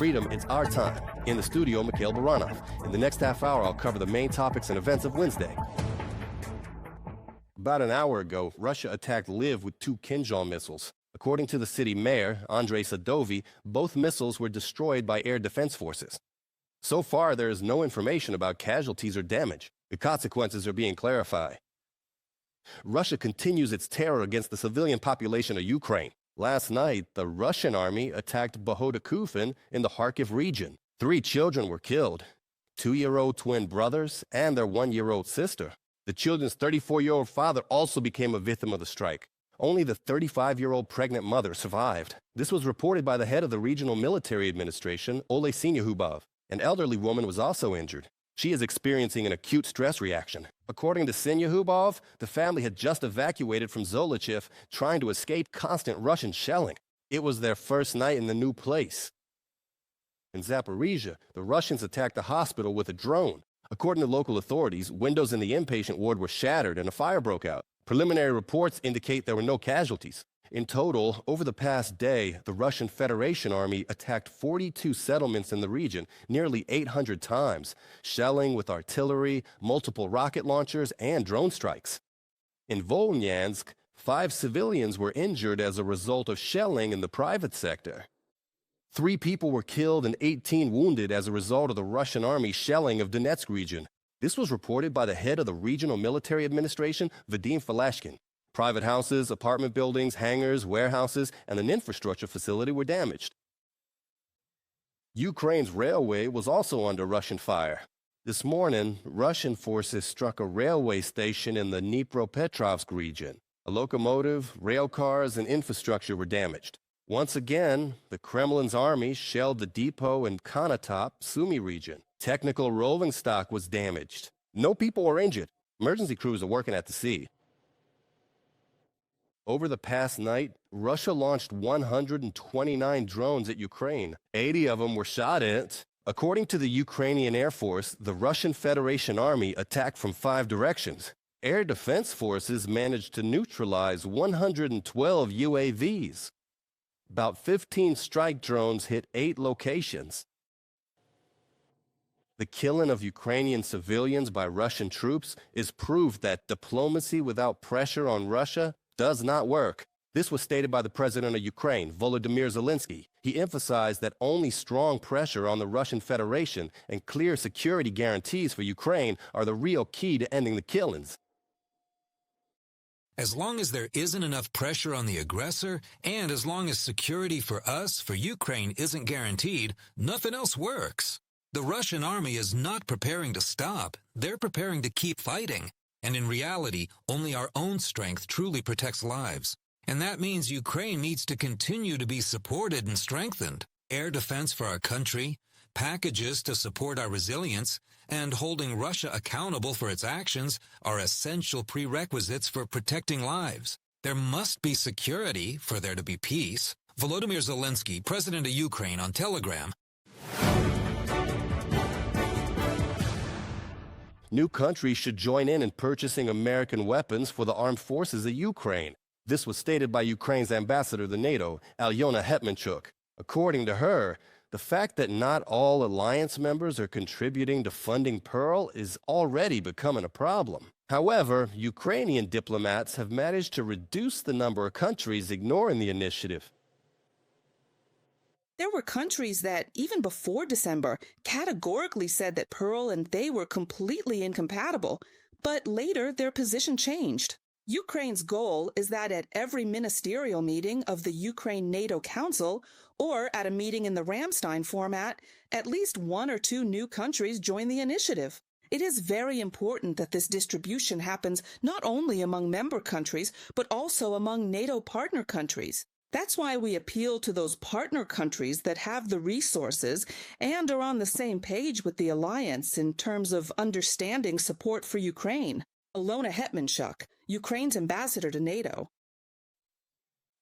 freedom, it's our time. In the studio, Mikhail Baranov. In the next half hour, I'll cover the main topics and events of Wednesday. About an hour ago, Russia attacked Lviv with 2 Kinzhal missiles. According to the city mayor, Andrei Sadovi, both missiles were destroyed by air defense forces. So far, there is no information about casualties or damage. The consequences are being clarified. Russia continues its terror against the civilian population of Ukraine. Last night, the Russian army attacked Bohodukhiv in the Kharkiv region. 3 children were killed, 2-year-old twin brothers and their 1-year-old sister. The children's 34-year-old father also became a victim of the strike. Only the 35-year-old pregnant mother survived. This was reported by the head of the Regional Military Administration, Ole Sinyahubov. An elderly woman was also injured. She is experiencing an acute stress reaction. According to Sinyahubov, the family had just evacuated from Zolochiv, trying to escape constant Russian shelling. It was their first night in the new place. In Zaporizhia, the Russians attacked the hospital with a drone. According to local authorities, windows in the inpatient ward were shattered and a fire broke out. Preliminary reports indicate there were no casualties. In total, over the past day, the Russian Federation Army attacked 42 settlements in the region, nearly 800 times, shelling with artillery, multiple rocket launchers, and drone strikes. In Volnyansk, 5 civilians were injured as a result of shelling in the private sector. 3 people were killed and 18 wounded as a result of the Russian army shelling of Donetsk region. This was reported by the head of the Regional Military Administration, Vadim Falashkin. Private houses, apartment buildings, hangars, warehouses, and an infrastructure facility were damaged. Ukraine's railway was also under Russian fire. This morning, Russian forces struck a railway station in the Dnipropetrovsk region. A locomotive, rail cars, and infrastructure were damaged. Once again, the Kremlin's army shelled the depot in Konotop, Sumy region. Technical rolling stock was damaged. No people were injured. Emergency crews are working at the sea. Over the past night, Russia launched 129 drones at Ukraine. 80 of them were shot at. According to the Ukrainian Air Force, the Russian Federation Army attacked from 5 directions. Air defense forces managed to neutralize 112 UAVs. About 15 strike drones hit 8 locations. The killing of Ukrainian civilians by Russian troops is proof that diplomacy without pressure on Russia does not work. This was stated by the president of Ukraine, Volodymyr Zelensky. He emphasized that only strong pressure on the Russian Federation and clear security guarantees for Ukraine are the real key to ending the killings. As long as there isn't enough pressure on the aggressor, and as long as security for us, for Ukraine, isn't guaranteed, nothing else works. The Russian army is not preparing to stop. They're preparing to keep fighting. And in reality, only our own strength truly protects lives. And that means Ukraine needs to continue to be supported and strengthened. Air defense for our country, packages to support our resilience, and holding Russia accountable for its actions are essential prerequisites for protecting lives. There must be security for there to be peace. Volodymyr Zelensky, president of Ukraine, on Telegram. New countries should join in purchasing American weapons for the armed forces of Ukraine. This was stated by Ukraine's ambassador to NATO, Alyona Hetmanchuk. According to her, the fact that not all alliance members are contributing to funding PURL is already becoming a problem. However, Ukrainian diplomats have managed to reduce the number of countries ignoring the initiative. There were countries that, even before December, categorically said that PURL and they were completely incompatible, but later their position changed. Ukraine's goal is that at every ministerial meeting of the Ukraine-NATO Council, or at a meeting in the Ramstein format, at least 1 or 2 new countries join the initiative. It is very important that this distribution happens not only among member countries, but also among NATO partner countries. That's why we appeal to those partner countries that have the resources and are on the same page with the alliance in terms of understanding support for Ukraine. Alyona Hetmanchuk, Ukraine's ambassador to NATO.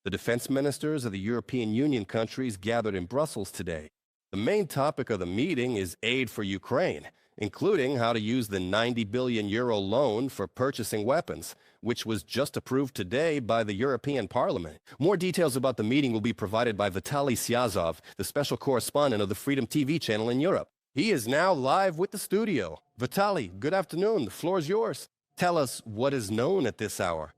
The defense ministers of the European Union countries gathered in Brussels today. The main topic of the meeting is aid for Ukraine. including how to use the 90 billion euro loan for purchasing weapons, which was just approved today by the European Parliament. More details about the meeting will be provided by Vitaly Syazov, the special correspondent of the Freedom TV channel in Europe. He is now live with the studio. Vitaly, good afternoon. The floor is yours. Tell us what is known at this hour.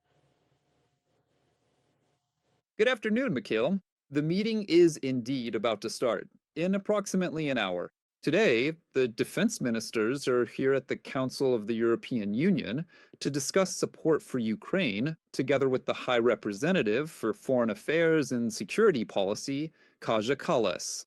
Good afternoon, Mikhail. The meeting is indeed about to start in approximately an hour. Today, the defense ministers are here at the Council of the European Union to discuss support for Ukraine, together with the High Representative for Foreign Affairs and Security Policy, Kaja Kallas.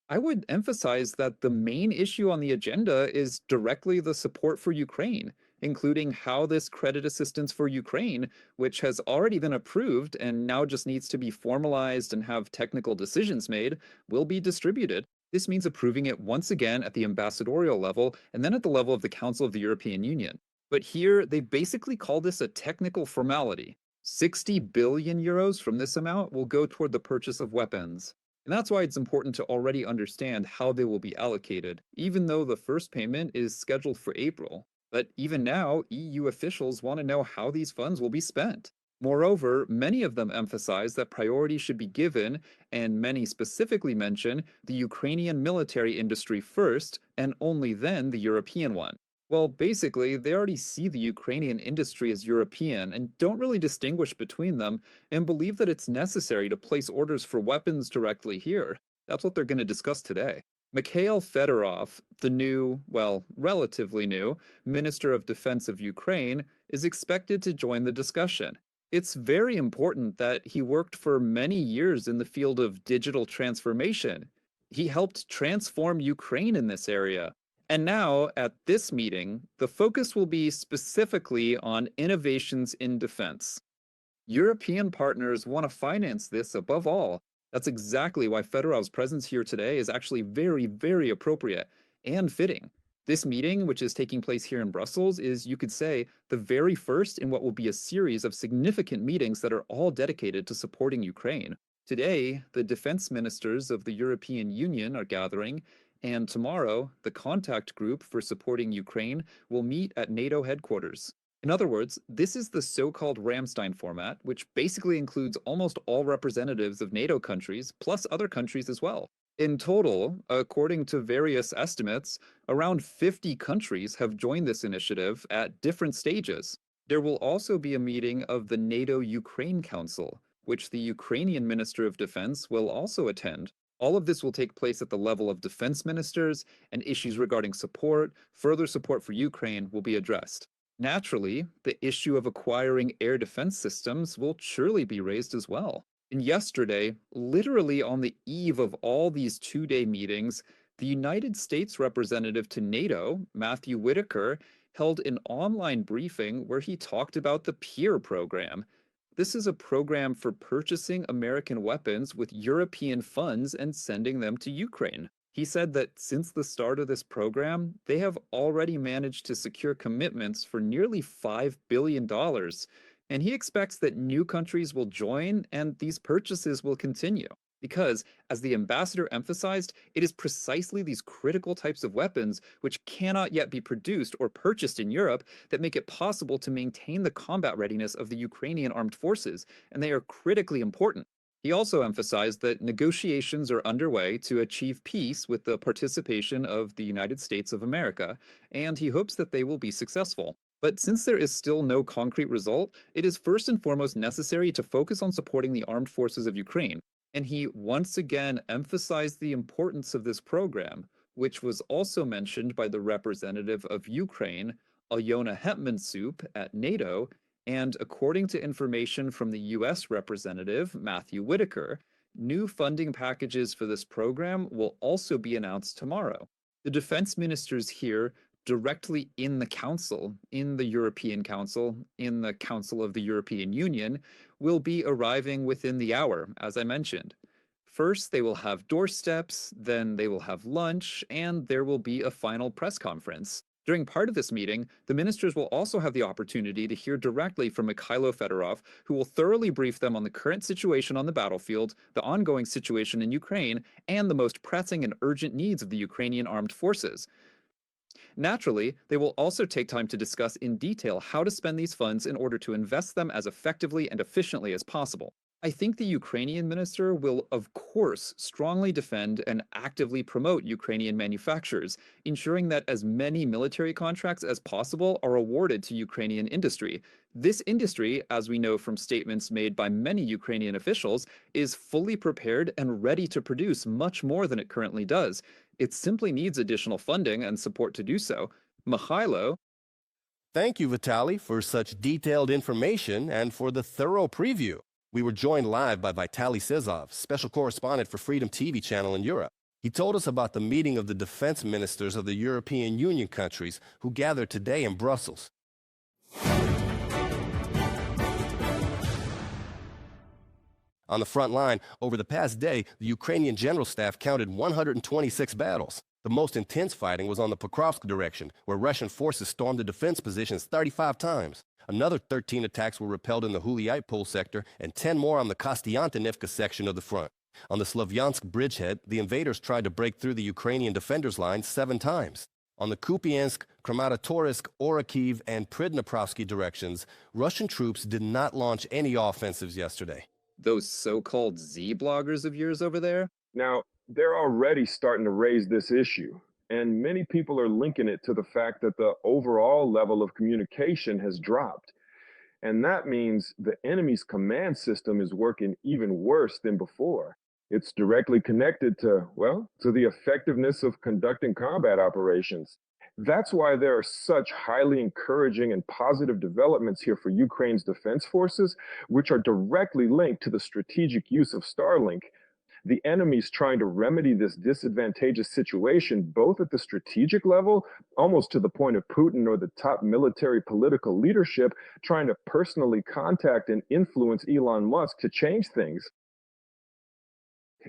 I would emphasize that the main issue on the agenda is directly the support for Ukraine, including how this credit assistance for Ukraine, which has already been approved and now just needs to be formalized and have technical decisions made, will be distributed. This means approving it once again at the ambassadorial level and then at the level of the Council of the European Union. But here, they basically call this a technical formality. 60 billion euros from this amount will go toward the purchase of weapons. And that's why it's important to already understand how they will be allocated, even though the first payment is scheduled for April. But even now, EU officials want to know how these funds will be spent. Moreover, many of them emphasize that priority should be given, and many specifically mention the Ukrainian military industry first, and only then the European one. Well, basically, they already see the Ukrainian industry as European and don't really distinguish between them and believe that it's necessary to place orders for weapons directly here. That's what they're going to discuss today. Mikhail Fedorov, the new, well, relatively new, Minister of Defense of Ukraine, is expected to join the discussion. It's very important that he worked for many years in the field of digital transformation. He helped transform Ukraine in this area. And now, at this meeting, the focus will be specifically on innovations in defense. European partners want to finance this above all. That's exactly why Fedorov's presence here today is actually very, very appropriate and fitting. This meeting, which is taking place here in Brussels, is, you could say, the very first in what will be a series of significant meetings that are all dedicated to supporting Ukraine. Today, the defense ministers of the European Union are gathering, and tomorrow, the contact group for supporting Ukraine will meet at NATO headquarters. In other words, this is the so-called Ramstein format, which basically includes almost all representatives of NATO countries, plus other countries as well. In total, according to various estimates, around 50 countries have joined this initiative at different stages. There will also be a meeting of the NATO Ukraine Council, which the Ukrainian Minister of Defense will also attend. All of this will take place at the level of defense ministers, and issues regarding support, further support for Ukraine, will be addressed. Naturally, the issue of acquiring air defense systems will surely be raised as well. And yesterday, literally on the eve of all these two-day meetings, the United States representative to NATO, Matthew Whitaker, held an online briefing where he talked about the PURL program. This is a program for purchasing American weapons with European funds and sending them to Ukraine. He said that since the start of this program, they have already managed to secure commitments for nearly $5 billion, and he expects that new countries will join and these purchases will continue. Because, as the ambassador emphasized, it is precisely these critical types of weapons which cannot yet be produced or purchased in Europe that make it possible to maintain the combat readiness of the Ukrainian armed forces, and they are critically important. He also emphasized that negotiations are underway to achieve peace with the participation of the United States of America, and he hopes that they will be successful. But since there is still no concrete result, it is first and foremost necessary to focus on supporting the armed forces of Ukraine. And he once again emphasized the importance of this program, which was also mentioned by the representative of Ukraine, Alyona Hetmansyuk, at NATO, and according to information from the US representative, Matthew Whitaker, new funding packages for this program will also be announced tomorrow. The defense ministers here directly in the Council, in the European Council, in the Council of the European Union, will be arriving within the hour, as I mentioned. First, they will have doorsteps, then they will have lunch, and there will be a final press conference. During part of this meeting, the ministers will also have the opportunity to hear directly from Mikhailo Fedorov, who will thoroughly brief them on the current situation on the battlefield, the ongoing situation in Ukraine, and the most pressing and urgent needs of the Ukrainian armed forces. Naturally, they will also take time to discuss in detail how to spend these funds in order to invest them as effectively and efficiently as possible. I think the Ukrainian minister will, of course, strongly defend and actively promote Ukrainian manufacturers, ensuring that as many military contracts as possible are awarded to Ukrainian industry. This industry, as we know from statements made by many Ukrainian officials, is fully prepared and ready to produce much more than it currently does. It simply needs additional funding and support to do so. Mikhailo. Thank you, Vitaly, for such detailed information and for the thorough preview. We were joined live by Vitaly Sizov, special correspondent for Freedom TV channel in Europe. He told us about the meeting of the defense ministers of the European Union countries who gathered today in Brussels. On the front line, over the past day, the Ukrainian General Staff counted 126 battles. The most intense fighting was on the Pokrovsk direction, where Russian forces stormed the defense positions 35 times. Another 13 attacks were repelled in the Huliaipol sector and 10 more on the Kostiantynivka section of the front. On the Slavyansk bridgehead, the invaders tried to break through the Ukrainian defenders' lines 7 times. On the Kupiansk, Kramatorsk, Bohodukhiv, and Pridniprovsky directions, Russian troops did not launch any offensives yesterday. Those so-called Z-bloggers of yours over there? Now, they're already starting to raise this issue, and many people are linking it to the fact that the overall level of communication has dropped. And that means the enemy's command system is working even worse than before. It's directly connected to, well, to the effectiveness of conducting combat operations. That's why there are such highly encouraging and positive developments here for Ukraine's defense forces, which are directly linked to the strategic use of Starlink. The enemy's trying to remedy this disadvantageous situation, both at the strategic level, almost to the point of Putin or the top military political leadership, trying to personally contact and influence Elon Musk to change things.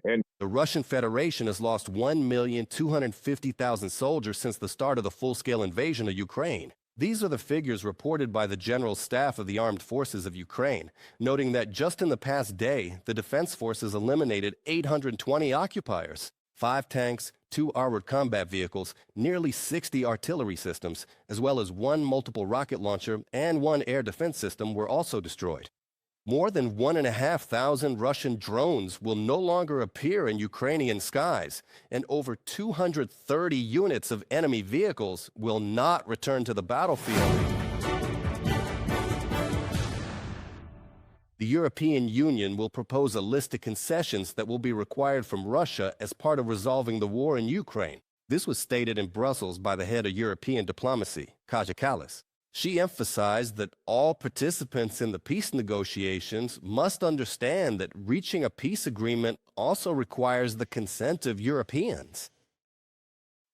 And the Russian Federation has lost 1,250,000 soldiers since the start of the full-scale invasion of Ukraine. These are the figures reported by the General Staff of the Armed Forces of Ukraine, noting that just in the past day, the defense forces eliminated 820 occupiers, 5 tanks, 2 armored combat vehicles, nearly 60 artillery systems, as well as 1 multiple rocket launcher and 1 air defense system were also destroyed. More than 1,500 Russian drones will no longer appear in Ukrainian skies, and over 230 units of enemy vehicles will not return to the battlefield. The European Union will propose a list of concessions that will be required from Russia as part of resolving the war in Ukraine. This was stated in Brussels by the head of European diplomacy, Kaja Kallas. She emphasized that all participants in the peace negotiations must understand that reaching a peace agreement also requires the consent of Europeans.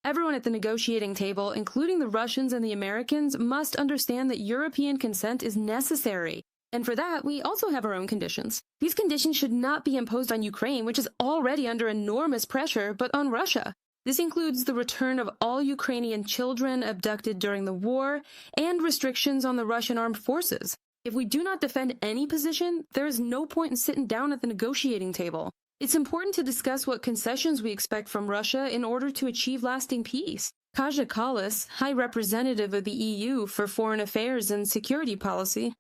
Everyone at the negotiating table, including the Russians and the Americans, must understand that European consent is necessary. And for that, we also have our own conditions. These conditions should not be imposed on Ukraine, which is already under enormous pressure, but on Russia. This includes the return of all Ukrainian children abducted during the war and restrictions on the Russian armed forces. If we do not defend any position, there is no point in sitting down at the negotiating table. It's important to discuss what concessions we expect from Russia in order to achieve lasting peace. Kaja Kallas, High Representative of the EU for Foreign Affairs and Security Policy,